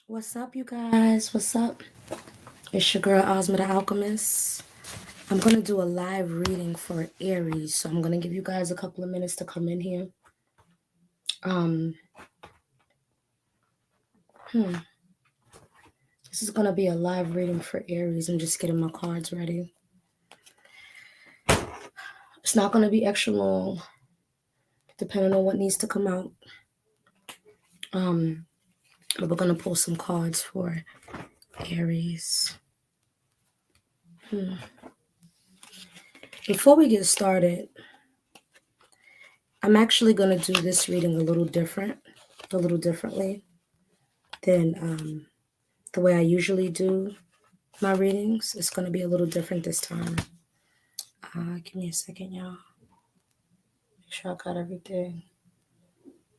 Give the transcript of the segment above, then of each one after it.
What's up, you guys? What's up? It's your girl Ozma the Alchemist. I'm gonna do a live reading for Aries, so I'm gonna give you guys a couple of minutes to come in here. Um, this is gonna be a live reading for Aries. I'm just getting my cards ready. It's not gonna be extra long, depending on what needs to come out. But we're gonna pull some cards for Aries. Before we get started, I'm actually gonna do this reading a little differently than the way I usually do my readings. It's going to be a little different this time. Give me a second, y'all. Make sure I got everything.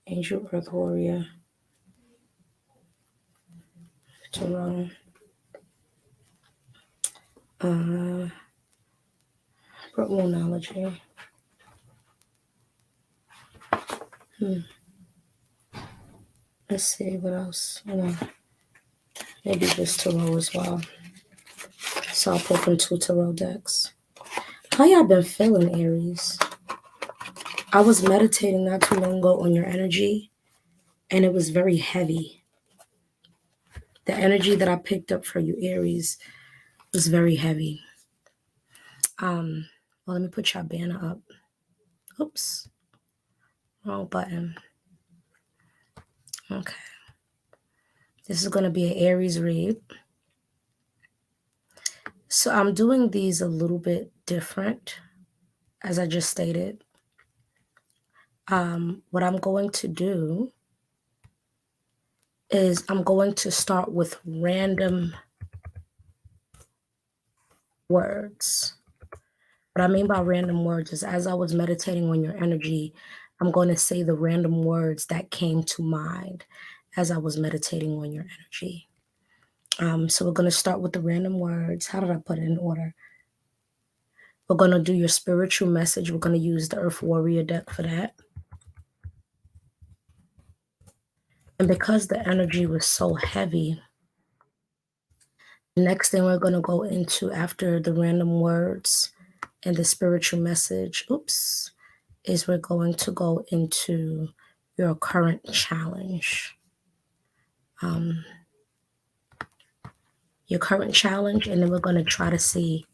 Angel, Earth Warrior, Tarot. Moonology. Let's see what else. Maybe just tarot as well. So I'll pull from 2 tarot decks. How y'all been feeling, Aries? I was meditating not too long ago on your energy, and it was very heavy. The energy that I picked up for you, Aries, was very heavy. Well, let me put your banner up. Oops. Wrong button. Okay. This is going to be an Aries read. So I'm doing these a little bit different, as I just stated. What I'm going to do is I'm going to start with random words. What I mean by random words is as I was meditating on your energy, I'm going to say the random words that came to mind as I was meditating on your energy. So we're going to start with the random words. How did I put it in order? We're going to do your spiritual message. We're going to use the Earth Warrior deck for that. And because the energy was so heavy, the next thing we're going to go into after the random words and the spiritual message, is we're going to go into your current challenge. Your current challenge, and then we're going to try to see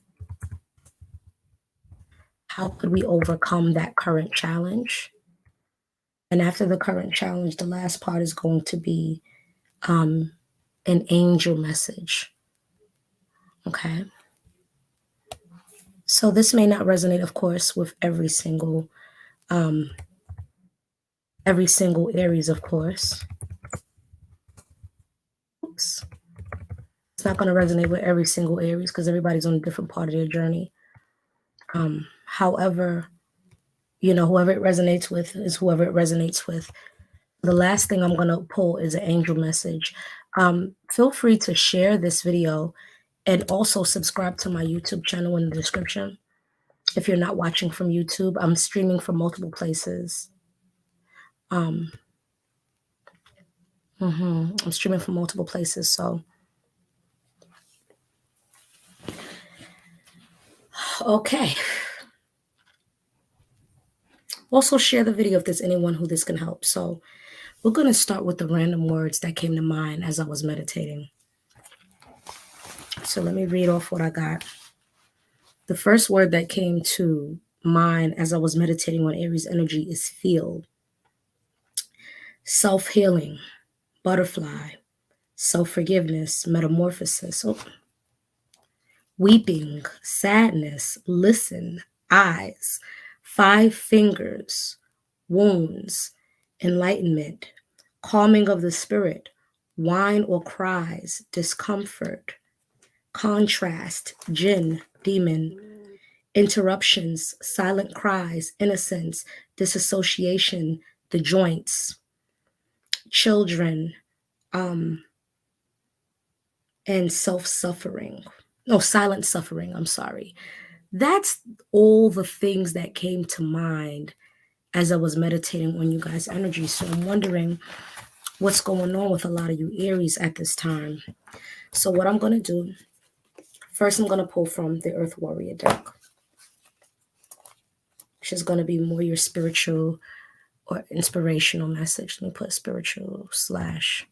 how could we overcome that current challenge. And after the current challenge, the last part is going to be an angel message. Okay. So this may not resonate, of course, with every single Aries, of course. Oops. It's not going to resonate with every single Aries because everybody's on a different part of their journey. However, whoever it resonates with is whoever it resonates with. The last thing I'm going to pull is an angel message. Feel free to share this video and also subscribe to my YouTube channel in the description. If you're not watching from YouTube, I'm streaming from multiple places. I'm streaming from multiple places. So, okay. Also share the video if there's anyone who this can help. So we're going to start with the random words that came to mind as I was meditating. So let me read off what I got. The first word that came to mind as I was meditating on Aries energy is feel. Self-healing, butterfly, self-forgiveness, metamorphosis, weeping, sadness, listen, eyes, 5 fingers, wounds, enlightenment, calming of the spirit, whine or cries, discomfort, contrast, jinn, demon, interruptions, silent cries, innocence, disassociation, the joints, children, and self-suffering. No, silent suffering, I'm sorry. That's all the things that came to mind as I was meditating on you guys' energy. So I'm wondering, what's going on with a lot of you Aries at this time. So what I'm going to do, first I'm going to pull from the Earth Warrior deck, which is going to be more your spiritual or inspirational message. Let me put spiritual slash.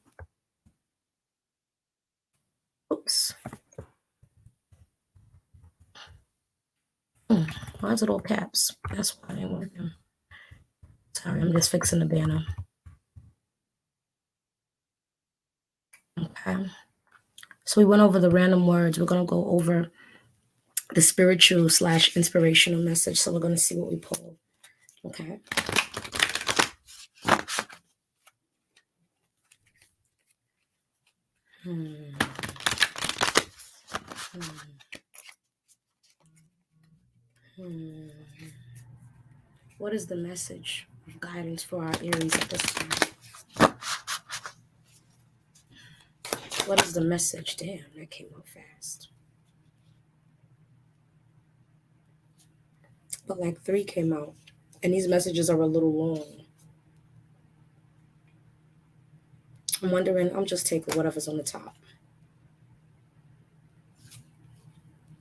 Oops. Why is it all caps? That's why I ain't working. Sorry, I'm just fixing the banner. Okay. So we went over the random words. We're going to go over the spiritual slash inspirational message. So we're going to see what we pull. Okay. Hmm. What is the message of guidance for our Aries at this time? What is the message? Damn, that came out fast. But like 3 came out. And these messages are a little long. I'm wondering, I'm just taking whatever's on the top.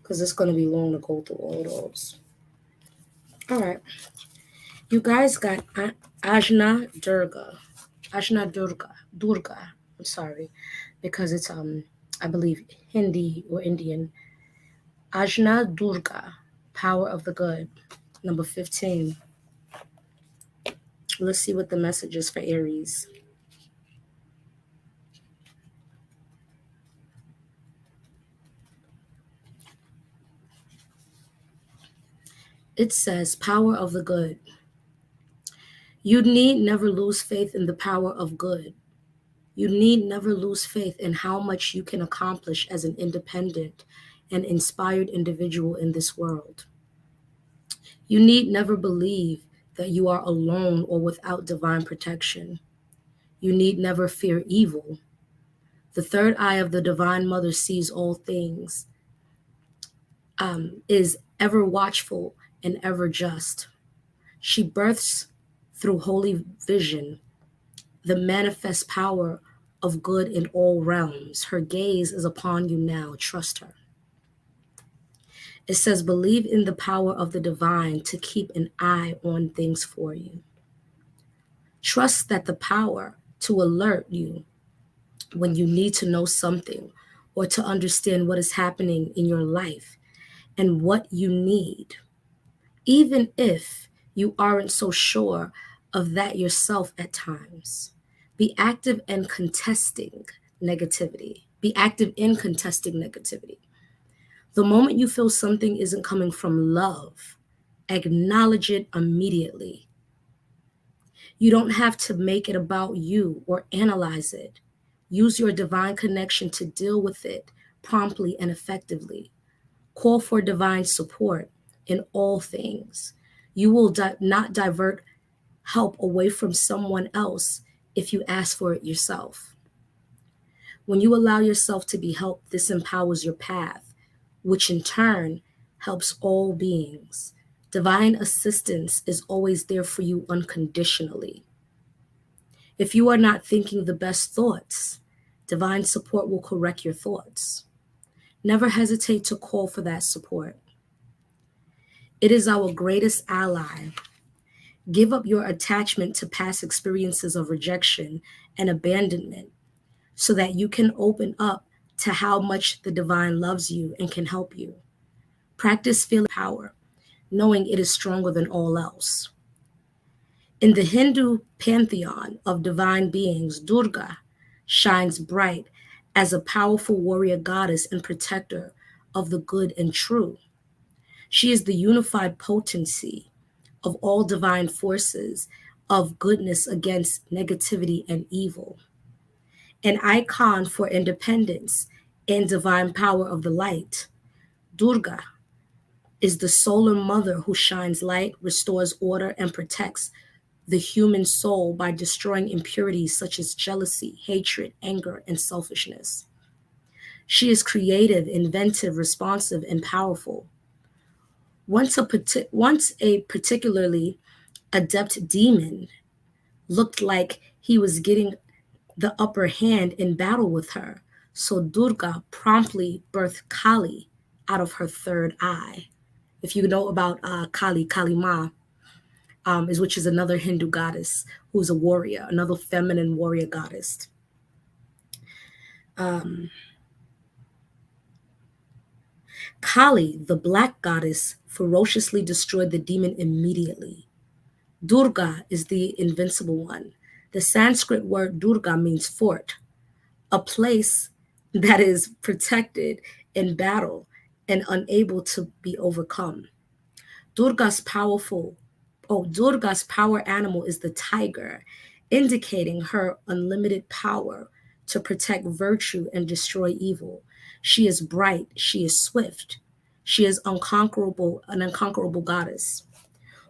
Because it's going to be long to go through all those. All right. You guys got Ajna Durga. Ajna Durga. Durga. I'm sorry. Because it's, I believe, Hindi or Indian. Ajna Durga. Power of the Good. Number 15. Let's see what the message is for Aries. It says, power of the good. You need never lose faith in the power of good. You need never lose faith in how much you can accomplish as an independent and inspired individual in this world. You need never believe that you are alone or without divine protection. You need never fear evil. The third eye of the Divine Mother sees all things, is ever watchful and ever just. She births through holy vision the manifest power of good in all realms. Her gaze is upon you now. Trust her. It says, believe in the power of the divine to keep an eye on things for you. Trust that the power to alert you when you need to know something or to understand what is happening in your life and what you need, even if you aren't so sure of that yourself at times. Be active in contesting negativity. Be active in contesting negativity. The moment you feel something isn't coming from love, acknowledge it immediately. You don't have to make it about you or analyze it. Use your divine connection to deal with it promptly and effectively. Call for divine support in all things. You will not divert help away from someone else if you ask for it yourself. When you allow yourself to be helped, this empowers your path, which in turn helps all beings. Divine assistance is always there for you unconditionally. If you are not thinking the best thoughts, divine support will correct your thoughts. Never hesitate to call for that support. It is our greatest ally. Give up your attachment to past experiences of rejection and abandonment so that you can open up to how much the divine loves you and can help you. Practice feeling power, knowing it is stronger than all else. In the Hindu pantheon of divine beings, Durga shines bright as a powerful warrior goddess and protector of the good and true. She is the unified potency of all divine forces of goodness against negativity and evil. An icon for independence and divine power of the light, Durga is the solar mother who shines light, restores order, and protects the human soul by destroying impurities such as jealousy, hatred, anger, and selfishness. She is creative, inventive, responsive, and powerful. Once a particularly adept demon looked like he was getting the upper hand in battle with her. So Durga promptly birthed Kali out of her third eye. If you know about Kali Ma, is which is another Hindu goddess who's a warrior, another feminine warrior goddess. Um, Kali, the black goddess, ferociously destroyed the demon immediately. Durga is the invincible one. The Sanskrit word Durga means fort, a place that is protected in battle and unable to be overcome. Durga's powerful, Durga's power animal is the tiger, indicating her unlimited power to protect virtue and destroy evil. She is bright, she is swift, she is unconquerable, an unconquerable goddess.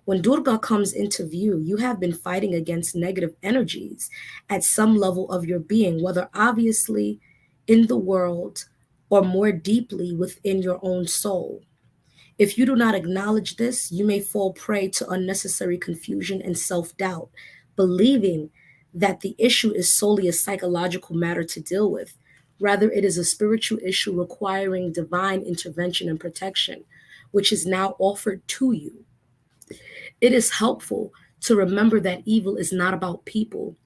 When Durga comes into view, you have been fighting against negative energies at some level of your being, whether obviously in the world or more deeply within your own soul. If you do not acknowledge this, you may fall prey to unnecessary confusion and self doubt, believing that the issue is solely a psychological matter to deal with. Rather, it is a spiritual issue requiring divine intervention and protection, which is now offered to you. It is helpful to remember that evil is not about people,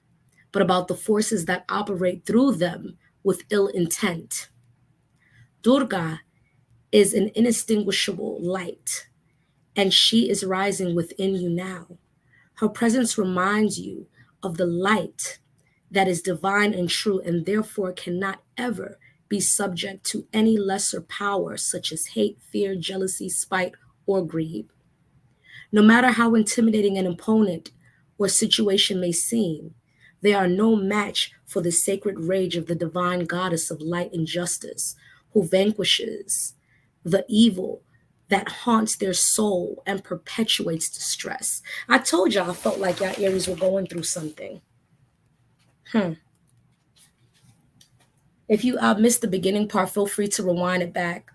but about the forces that operate through them with ill intent. Durga is an inextinguishable light, and she is rising within you now. Her presence reminds you of the light that is divine and true, and therefore cannot ever be subject to any lesser power, such as hate, fear, jealousy, spite, or greed. No matter how intimidating an opponent or situation may seem, they are no match for the sacred rage of the divine goddess of light and justice, who vanquishes the evil that haunts their soul and perpetuates distress. I told y'all I felt like y'all Aries were going through something. If you missed the beginning part, feel free to rewind it back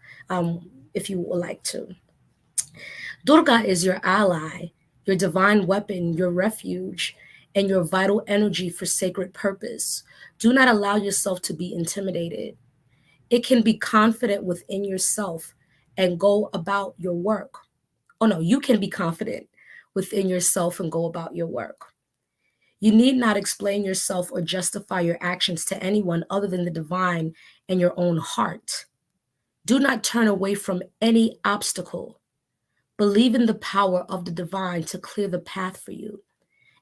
if you would like to. Durga is your ally, your divine weapon, your refuge, and your vital energy for sacred purpose. Do not allow yourself to be intimidated. It can be confident within yourself and go about your work. Oh no, you can be confident within yourself and go about your work. You need not explain yourself or justify your actions to anyone other than the divine and your own heart. Do not turn away from any obstacle. Believe in the power of the divine to clear the path for you,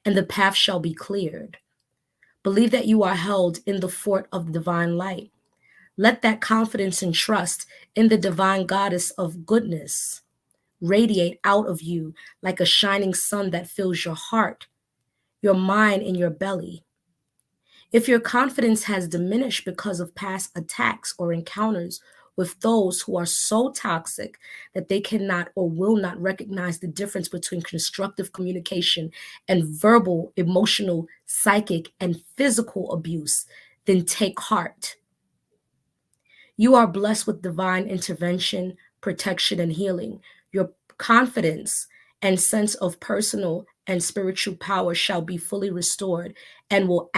and the path shall be cleared. Believe that you are held in the fort of the divine light. Let that confidence and trust in the divine goddess of goodness radiate out of you like a shining sun that fills your heart, your mind, and your belly. If your confidence has diminished because of past attacks or encounters with those who are so toxic that they cannot or will not recognize the difference between constructive communication and verbal, emotional, psychic, and physical abuse, then take heart. You are blessed with divine intervention, protection, and healing. Your confidence and sense of personal and spiritual power shall be fully restored and will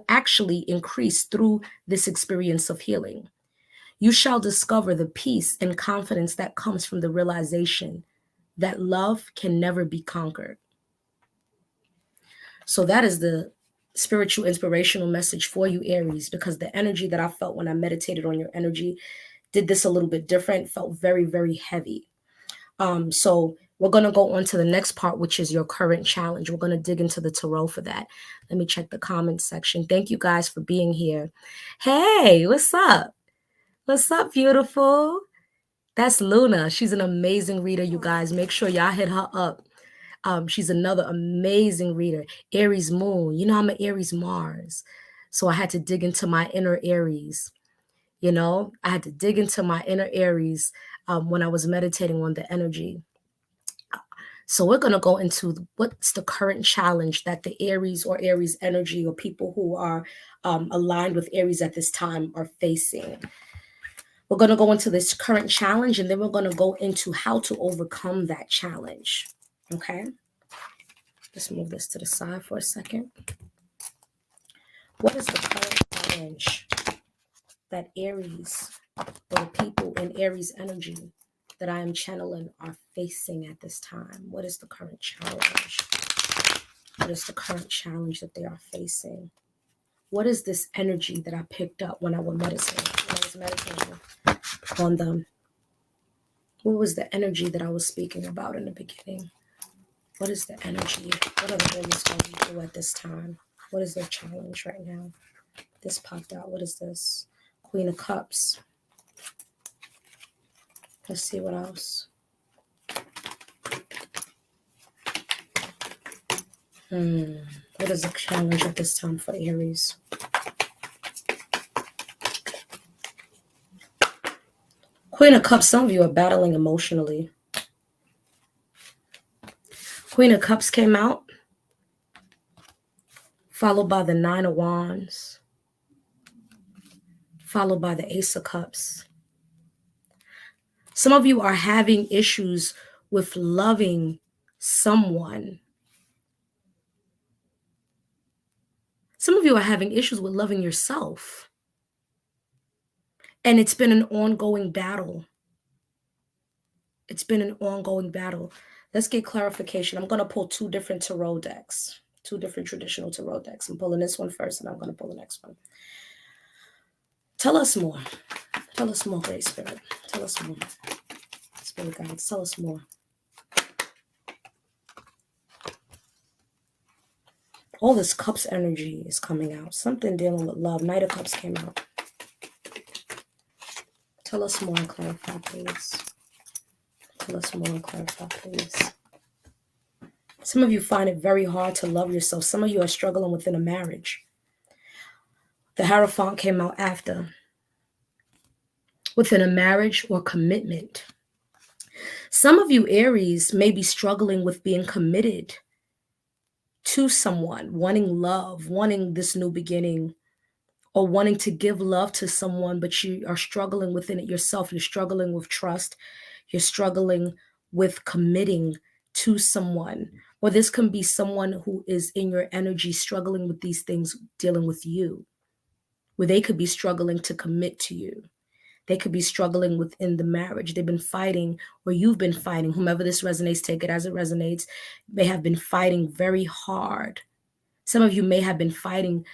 actually increase through this experience of healing. You shall discover the peace and confidence that comes from the realization that love can never be conquered. So that is the spiritual inspirational message for you, Aries, because the energy that I felt when I meditated on your energy did this a little bit different, felt very, very heavy. So we're going to go on to the next part, which is your current challenge. We're going to dig into the tarot for that. Let me check the comments section. Thank you guys for being here. Hey, what's up? What's up, beautiful? That's Luna. She's an amazing reader, you guys. Make sure y'all hit her up. She's another amazing reader. Aries moon. You know, I'm an Aries Mars. So I had to dig into my inner Aries. You know, I had to dig into my inner Aries when I was meditating on the energy. So we're going to go into what's the current challenge that the Aries or Aries energy or people who are aligned with Aries at this time are facing. We're going to go into this current challenge, and then we're going to go into how to overcome that challenge. Okay. Let's move this to the side for a second. What is the current challenge that Aries, or the people in Aries energy that I am channeling, are facing at this time? What is the current challenge? What is the current challenge that they are facing? What is this energy that I picked up when I was meditating on them? What was the energy that I was speaking about in the beginning? What is the energy? What are the Aries going through at this time? What is their challenge right now? This popped out. What is this? Queen of Cups. Let's see what else. What is the challenge at this time for Aries? Queen of Cups, some of you are battling emotionally. Queen of Cups came out, followed by the Nine of Wands, followed by the Ace of Cups. Some of you are having issues with loving someone. Some of you are having issues with loving yourself. And it's been an ongoing battle. It's been an ongoing battle. Let's get clarification. I'm going to pull two different tarot decks, two different traditional tarot decks. I'm pulling this one first, and I'm going to pull the next one. Tell us more. Tell us more, Great Spirit. Tell us more. Spirit guides, tell us more. All this Cups energy is coming out. Something dealing with love. Knight of Cups came out. Tell us more and clarify, please. Tell us more and clarify, please. Some of you find it very hard to love yourself. Some of you are struggling within a marriage. The Hierophant came out after. Within a marriage or commitment. Some of you, Aries, may be struggling with being committed to someone, wanting love, wanting this new beginning, or wanting to give love to someone, but you are struggling within it yourself. You're struggling with trust. You're struggling with committing to someone. Or this can be someone who is in your energy struggling with these things, dealing with you, where they could be struggling to commit to you. They could be struggling within the marriage. They've been fighting, or you've been fighting. Whomever this resonates, take it as it resonates. They have been fighting very hard. Some of you may have been fighting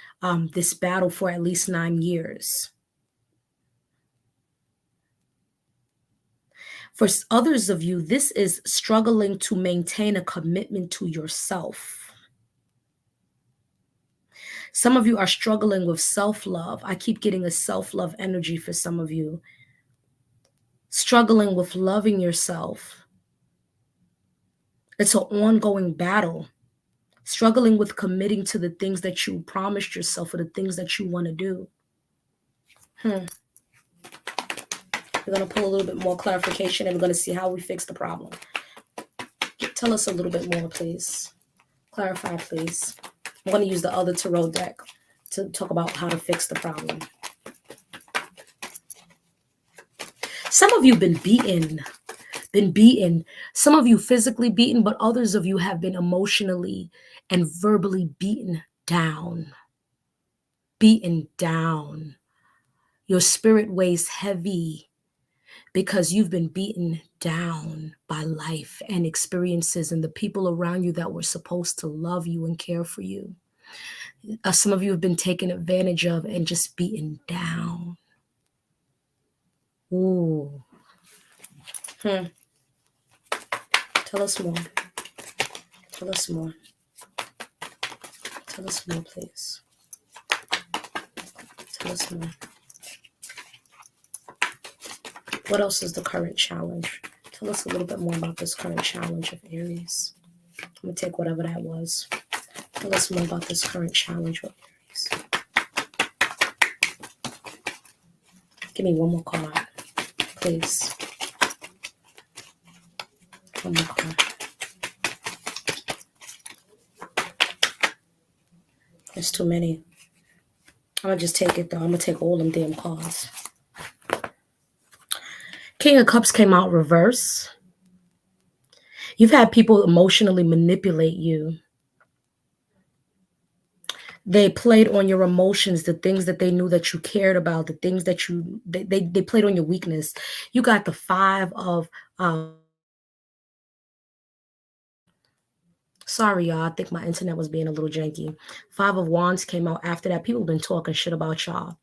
this battle for at least 9 years. For others of you, this is struggling to maintain a commitment to yourself. Some of you are struggling with self-love. I keep getting a self-love energy for some of you. Struggling with loving yourself. It's an ongoing battle. Struggling with committing to the things that you promised yourself or the things that you want to do. We're going to pull a little bit more clarification, and we're going to see how we fix the problem. Tell us a little bit more, please. Clarify, please. I'm going to use the other tarot deck to talk about how to fix the problem. Some of you have been beaten. Some of you physically beaten, but others of you have been emotionally and verbally beaten down. Beaten down. Your spirit weighs heavy because you've been beaten down by life and experiences and the people around you that were supposed to love you and care for you. Some of you have been taken advantage of and just beaten down. Ooh. Tell us more. Tell us more. Tell us more, please. Tell us more. What else is the current challenge? Tell us a little bit more about this current challenge of Aries. I'm going to take whatever that was. Tell us more about this current challenge of Aries. Give me one more card, please. One more card. There's too many. I'm going to just take it, though. I'm going to take all them damn cards. King of Cups came out reverse. You've had people emotionally manipulate you. They played on your emotions, the things that they knew that you cared about, the things that they played on your weakness. You got the five of sorry, y'all. I think my internet was being a little janky. Five of Wands came out after that. People been talking shit about y'all.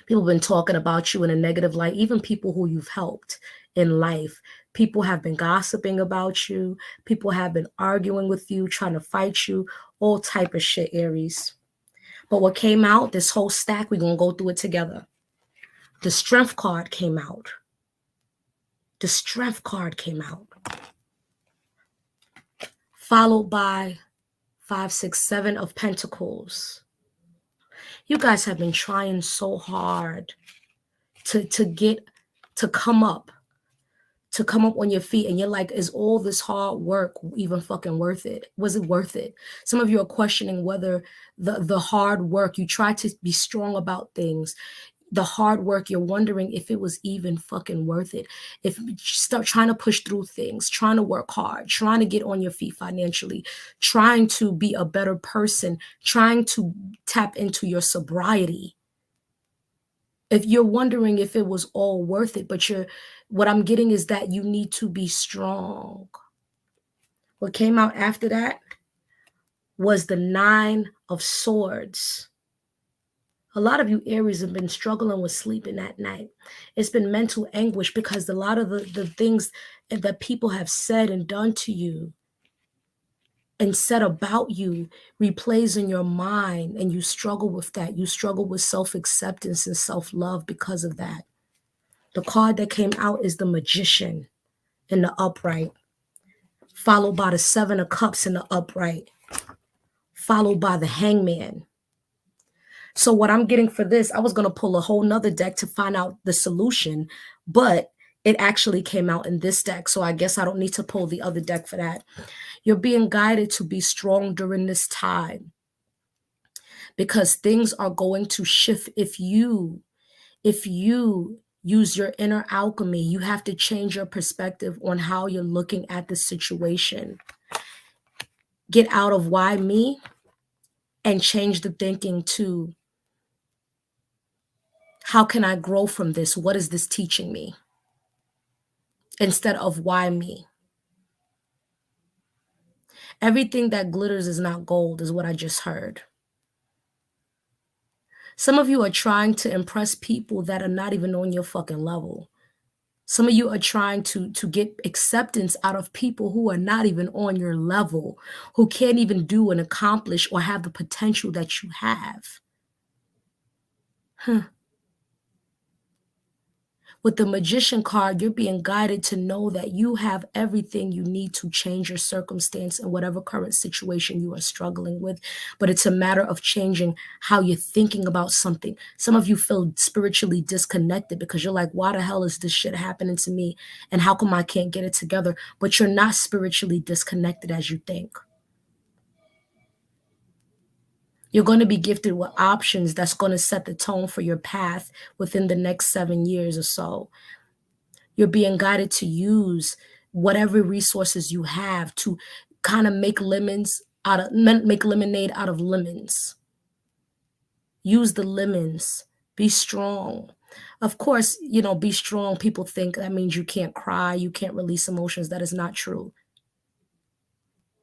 People been talking about you in a negative light, even people who you've helped in life. People have been gossiping about you. People have been arguing with you, trying to fight you, all type of shit, Aries. But what came out, this whole stack, we're going to go through it together. The Strength card came out. The Strength card came out. Followed by 5, 6, 7 of Pentacles. You guys have been trying so hard to get to come up on your feet, and you're like, is all this hard work even fucking worth it? Was it worth it? Some of you are questioning whether the hard work, you try to be strong about things, the hard work, you're wondering if it was even fucking worth it. If you start trying to push through things, trying to work hard, trying to get on your feet financially, trying to be a better person, trying to tap into your sobriety. If you're wondering if it was all worth it, but what I'm getting is that you need to be strong. What came out after that was the 9 of Swords. A lot of you Aries have been struggling with sleeping at night. It's been mental anguish because a lot of the things that people have said and done to you and said about you replays in your mind, and you struggle with that. You struggle with self-acceptance and self-love because of that. The card that came out is the Magician in the upright, followed by the 7 of Cups in the upright, followed by the Hangman. So what I'm getting for this, I was going to pull a whole nother deck to find out the solution, but it actually came out in this deck. So I guess I don't need to pull the other deck for that. You're being guided to be strong during this time because things are going to shift. If you use your inner alchemy, you have to change your perspective on how you're looking at the situation. Get out of why me and change the thinking to how can I grow from this? What is this teaching me? Instead of why me. Everything that glitters is not gold is what I just heard. Some of you are trying to impress people that are not even on your fucking level. Some of you are trying to get acceptance out of people who are not even on your level, who can't even do and accomplish or have the potential that you have. With the Magician card, you're being guided to know that you have everything you need to change your circumstance in whatever current situation you are struggling with. But it's a matter of changing how you're thinking about something. Some of you feel spiritually disconnected because you're like, why the hell is this shit happening to me? And how come I can't get it together? But you're not spiritually disconnected as you think. You're going to be gifted with options that's going to set the tone for your path within the next 7 years or so. You're being guided to use whatever resources you have to kind of make lemonade out of lemons. Use the lemons. Be strong. Of course, be strong. People think that means you can't cry, you can't release emotions. That is not true.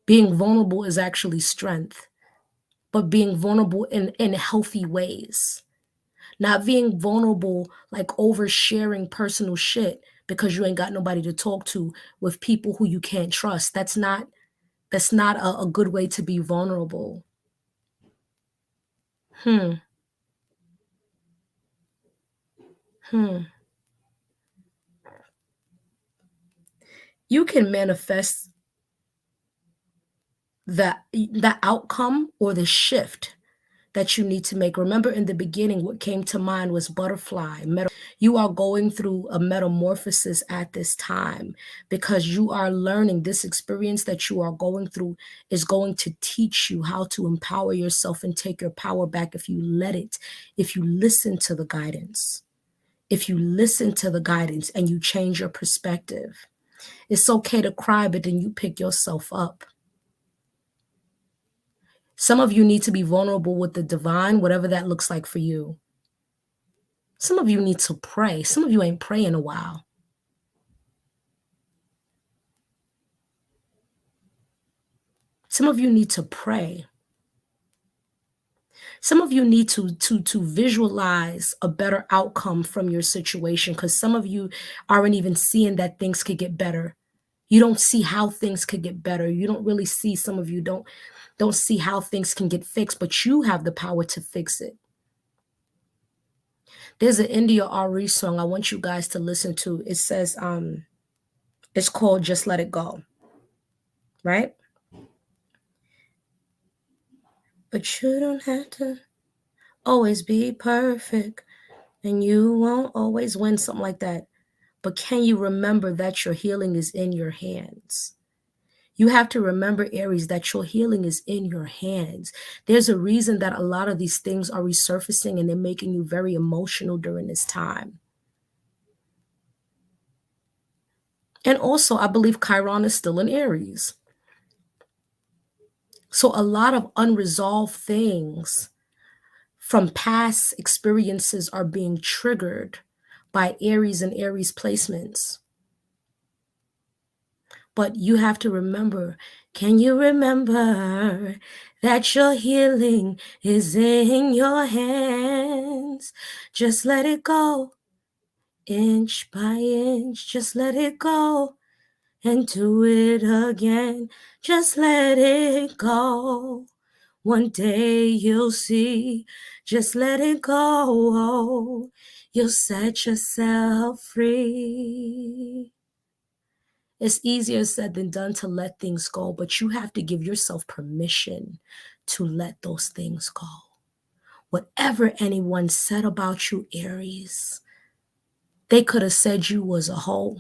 Being vulnerable is actually strength, but being vulnerable in healthy ways. Not being vulnerable, like oversharing personal shit because you ain't got nobody to talk to with people who you can't trust. That's not a good way to be vulnerable. Hmm. You can manifest the outcome or the shift that you need to make. Remember, in the beginning, what came to mind was butterfly. You are going through a metamorphosis at this time because you are learning. This experience that you are going through is going to teach you how to empower yourself and take your power back if you let it, if you listen to the guidance. If you listen to the guidance and you change your perspective. It's okay to cry, but then you pick yourself up. Some of you need to be vulnerable with the divine, whatever that looks like for you. Some of you need to pray. Some of you ain't prayed in a while. Some of you need to pray. Some of you need to visualize a better outcome from your situation, because some of you aren't even seeing that things could get better. You don't see how things could get better. You don't really see, some of you don't see how things can get fixed, but you have the power to fix it. There's an India Aries song I want you guys to listen to. It says, it's called Just Let It Go, right? But you don't have to always be perfect, and you won't always win, something like that. But can you remember that your healing is in your hands? You have to remember, Aries, that your healing is in your hands. There's a reason that a lot of these things are resurfacing and they're making you very emotional during this time. And also, I believe Chiron is still in Aries. So a lot of unresolved things from past experiences are being triggered by Aries and Aries placements. But you have to remember, can you remember that your healing is in your hands? Just let it go, inch by inch, just let it go and do it again. Just let it go. One day you'll see, just let it go. You'll set yourself free. It's easier said than done to let things go, but you have to give yourself permission to let those things go. Whatever anyone said about you, Aries, they could have said you was a hoe.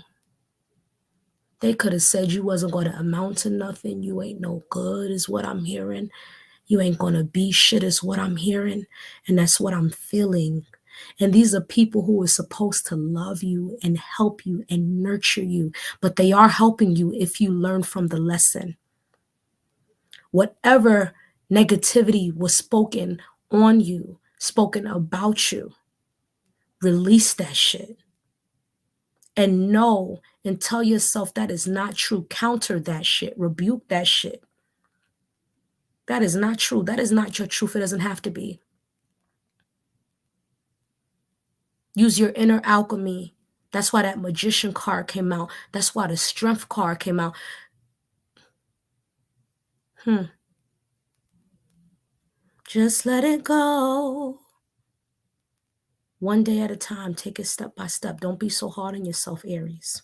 They could have said you wasn't going to amount to nothing. You ain't no good is what I'm hearing. You ain't going to be shit is what I'm hearing. And that's what I'm feeling. And these are people who are supposed to love you and help you and nurture you. But they are helping you if you learn from the lesson. Whatever negativity was spoken on you, spoken about you, release that shit. And know and tell yourself that is not true. Counter that shit. Rebuke that shit. That is not true. That is not your truth. It doesn't have to be. Use your inner alchemy. That's why that magician card came out. That's why the strength card came out. Just let it go. One day at a time. Take it step by step. Don't be so hard on yourself, Aries.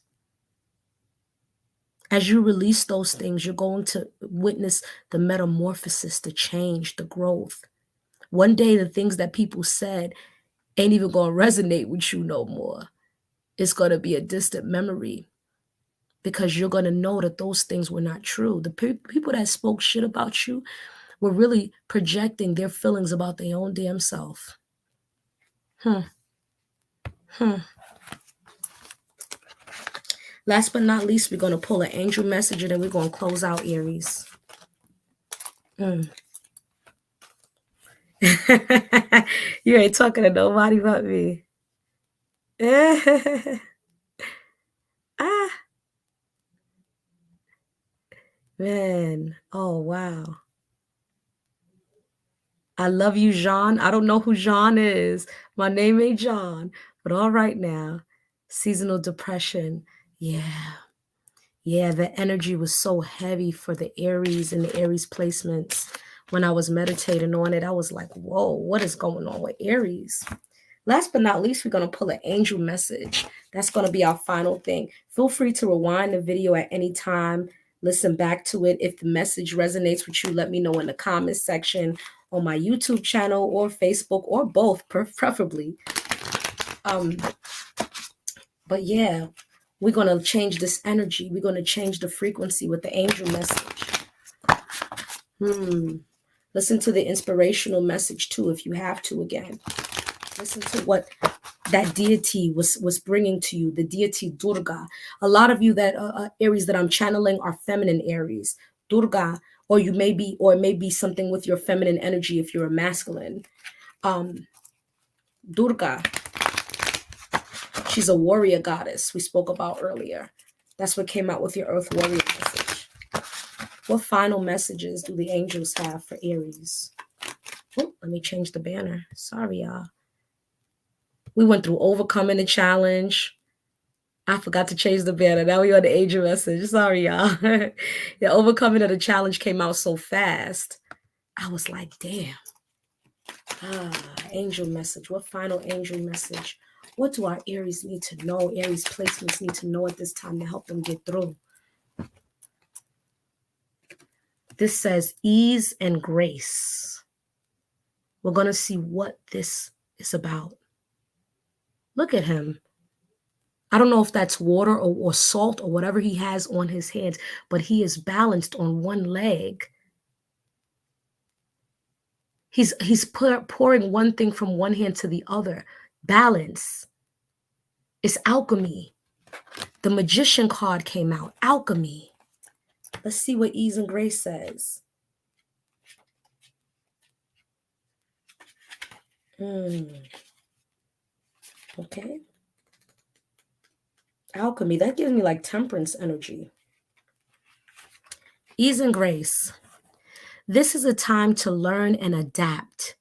As you release those things, you're going to witness the metamorphosis, the change, the growth. One day, the things that people said ain't even going to resonate with you no more. It's going to be a distant memory because you're going to know that those things were not true. The people that spoke shit about you were really projecting their feelings about their own damn self. Last but not least, we're going to pull an angel message and then we're going to close out, Aries. You ain't talking to nobody but me. Man. Oh, wow. I love you, Jean. I don't know who Jean is. My name ain't John, but all right now. Seasonal depression. Yeah. Yeah, the energy was so heavy for the Aries and the Aries placements. When I was meditating on it, I was like, whoa, what is going on with Aries? Last but not least, we're going to pull an angel message. That's going to be our final thing. Feel free to rewind the video at any time. Listen back to it. If the message resonates with you, let me know in the comments section on my YouTube channel or Facebook or both, preferably. But yeah, we're going to change this energy. We're going to change the frequency with the angel message. Listen to the inspirational message too, if you have to again. Listen to what that deity was bringing to you, the deity Durga. A lot of you that Aries that I'm channeling are feminine Aries. Durga or it may be something with your feminine energy if you're a masculine. Durga, she's a warrior goddess we spoke about earlier. That's what came out with your Earth warrior message. What final messages do the angels have for Aries? Oh, let me change the banner. Sorry, y'all. We went through overcoming the challenge. I forgot to change the banner. Now we on the angel message. Sorry, y'all. The overcoming of the challenge came out so fast. I was like, damn. Angel message. What final angel message? What do our Aries need to know? Aries placements need to know at this time to help them get through. This says ease and grace. We're going to see what this is about. Look at him. I don't know if that's water or salt or whatever he has on his hands, but he is balanced on one leg. He's pouring one thing from one hand to the other. Balance. It's alchemy. The magician card came out. Alchemy. Let's see what ease and grace says. Okay. Alchemy. That gives me like temperance energy. Ease and grace. This is a time to learn and adapt.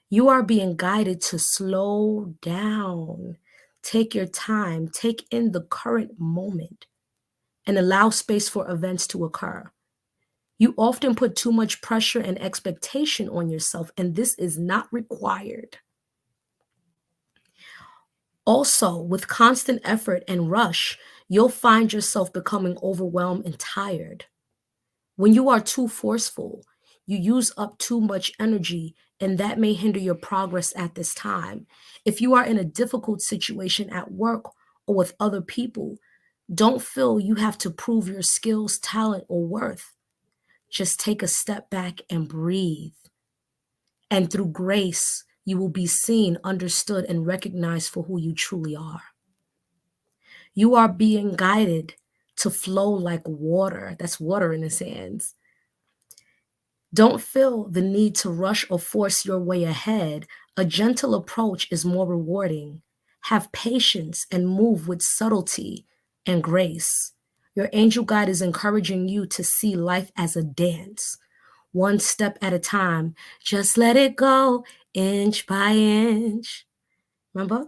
You are being guided to slow down. Take your time. Take in the current moment and allow space for events to occur. You often put too much pressure and expectation on yourself, and this is not required. Also, with constant effort and rush, you'll find yourself becoming overwhelmed and tired. When you are too forceful, you use up too much energy, and that may hinder your progress at this time. If you are in a difficult situation at work or with other people, don't feel you have to prove your skills, talent, or worth. Just take a step back and breathe. And through grace, you will be seen, understood, and recognized for who you truly are. You are being guided to flow like water. That's water in his hands. Don't feel the need to rush or force your way ahead. A gentle approach is more rewarding. Have patience and move with subtlety and grace. Your angel guide is encouraging you to see life as a dance, one step at a time. Just let it go, inch by inch. Remember?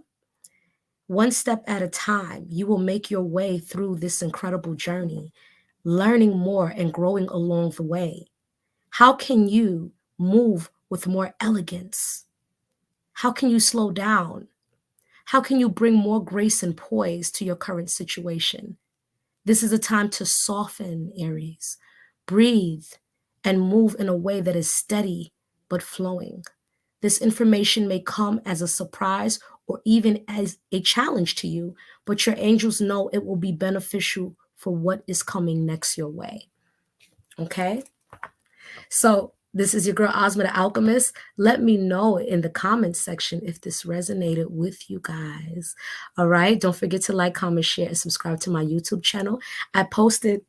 One step at a time, you will make your way through this incredible journey, learning more and growing along the way. How can you move with more elegance? How can you slow down? How can you bring more grace and poise to your current situation? This is a time to soften, Aries. Breathe and move in a way that is steady but flowing. This information may come as a surprise or even as a challenge to you, but your angels know it will be beneficial for what is coming next your way. Okay? So this is your girl Ozma the Alchemist. Let me know in the comments section if this resonated with you guys. All right. Don't forget to like, comment, share, and subscribe to my YouTube channel. I posted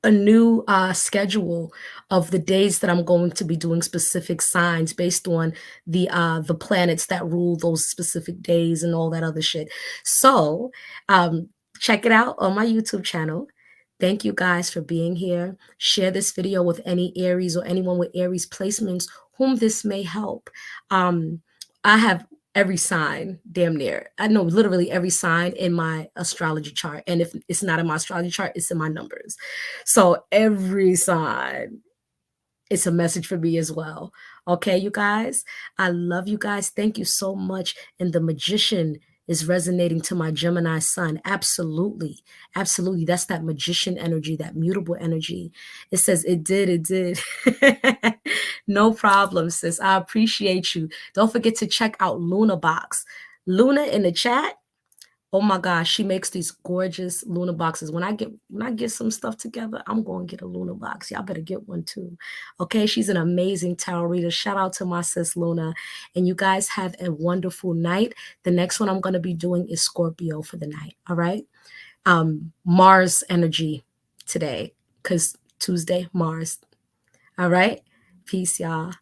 a new schedule of the days that I'm going to be doing specific signs based on the planets that rule those specific days and all that other shit. So check it out on my YouTube channel. Thank you guys for being here. Share this video with any Aries or anyone with Aries placements whom this may help. I have every sign, damn near. I know literally every sign in my astrology chart. And if it's not in my astrology chart, it's in my numbers. So every sign, it's a message for me as well. Okay, you guys, I love you guys. Thank you so much. And the magician is resonating to my Gemini sun. Absolutely. Absolutely. That's that magician energy, that mutable energy. It says it did. No problem, sis. I appreciate you. Don't forget to check out Luna Box. Luna in the chat. Oh my gosh, she makes these gorgeous Luna boxes. When I get some stuff together, I'm going to get a Luna box. Y'all better get one too. Okay, she's an amazing tarot reader. Shout out to my sis Luna. And you guys have a wonderful night. The next one I'm going to be doing is Scorpio for the night. All right. Mars energy today, because Tuesday, Mars. All right? Peace, y'all.